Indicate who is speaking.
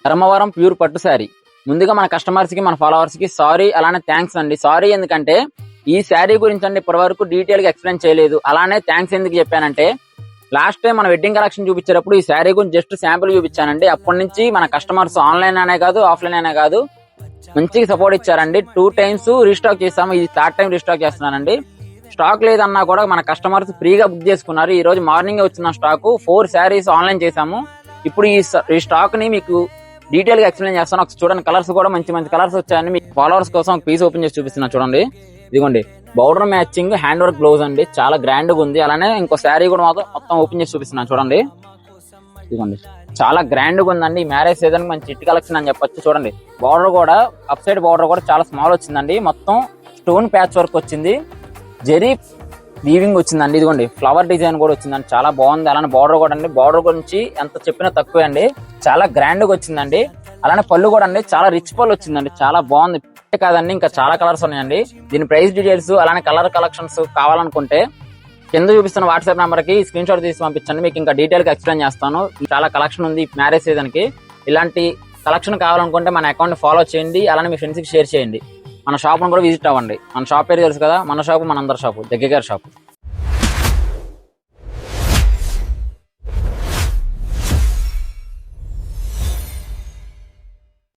Speaker 1: Dharmavaram pure పట్టు శారీ. ముందుగా మన కస్టమర్స్ కి మన ఫాలోవర్స్ కి సారీ, అలానే థ్యాంక్స్ అండి. సారీ ఎందుకంటే ఈ శారీ గురించి అండి ఇప్పటి వరకు డీటెయిల్ గా ఎక్స్ప్లెయిన్ చేయలేదు. అలానే థ్యాంక్స్ ఎందుకు చెప్పానంటే లాస్ట్ టైం మన వెడ్డింగ్ కలెక్షన్ చూపించేటప్పుడు ఈ శారీ గురించి జస్ట్ శాంపుల్ చూపించానండి. అప్పటి నుంచి మన కస్టమర్స్ ఆన్లైన్ అనే కాదు ఆఫ్లైన్ అనే కాదు మంచిగా సపోర్ట్ ఇచ్చారండి. 2 times రీస్టాక్ చేసాము, ఇది 3rd time రీస్టాక్ చేస్తున్నానండి. స్టాక్ లేదన్నా కూడా మన కస్టమర్స్ ఫ్రీగా బుక్ చేసుకున్నారు. ఈ రోజు మార్నింగ్ వచ్చిన స్టాక్ 4 శారీస్ ఆన్లైన్ చేసాము. ఇప్పుడు ఈ స్టాక్ ని మీకు డీటెయిల్ గా ఎక్స్ప్లెయిన్ చేస్తాను. ఒకసారి చూడండి, కలర్స్ కూడా మంచి మంచి కలర్స్ వచ్చాయని మీ ఫాలోవర్స్ కోసం ఒక పీస్ ఓపెన్ చేసి చూపిస్తున్నా చూడండి. ఇదిగోండి, బౌడర్ మ్యాచింగ్ హ్యాండ్ వర్క్ బ్లౌజ్ అండి, చాలా గ్రాండ్ గా ఉంది. అలానే ఇంకో శారీ కూడా మొత్తం ఓపెన్ చేసి చూపిస్తున్నా చూడండి. ఇదిగోండి, చాలా గ్రాండ్ గా ఉందండి. మ్యారేజ్ సీజన్ మంచి హిట్ కలెక్షన్ అని చెప్పొచ్చు. చూడండి, బౌడర్ కూడా అప్ సైడ్ బౌడర్ కూడా చాలా స్మాల్ వచ్చిందండి. మొత్తం స్టోన్ ప్యాచ్ వర్క్ వచ్చింది, జెరీ వీవింగ్ వచ్చిందండి. ఇదిగోండి, ఫ్లవర్ డిజైన్ కూడా వచ్చిందండి, చాలా బాగుంది. అలానే బార్డర్ కూడా అండి, బార్డర్ గురించి ఎంత చెప్పినా తక్కువే అండి, చాలా గ్రాండ్ గా వచ్చిందండి. అలానే పళ్ళు కూడా అండి చాలా రిచ్ పళ్ళు వచ్చిందండి, చాలా బాగుంది. కాదండి, ఇంకా చాలా కలర్స్ ఉన్నాయండి. దీని ప్రైస్ డీటెయిల్స్ అలానే కలర్ కలెక్షన్స్ కావాలనుకుంటే కింద చూపిస్తున్న వాట్సాప్ నెంబర్ కి స్క్రీన్ షాట్ తీసి పంపించండి, మీకు ఇంకా డీటెయిల్ గా ఎక్స్ప్లెయిన్ చేస్తాను. చాలా కలెక్షన్ ఉంది మ్యారేజ్ సీజన్ కి. ఇలాంటి కలెక్షన్ కావాలనుకుంటే మన అకౌంట్ ఫాలో చేయండి, అలానే మీ ఫ్రెండ్స్ కి షేర్ చేయండి. మన షాప్ ను కూడా విజిట్ అవ్వండి. మన షాప్ పేరు తెలుసు కదా, మన షాపు మనందరి షాపు, జగ్గగారి షాపు.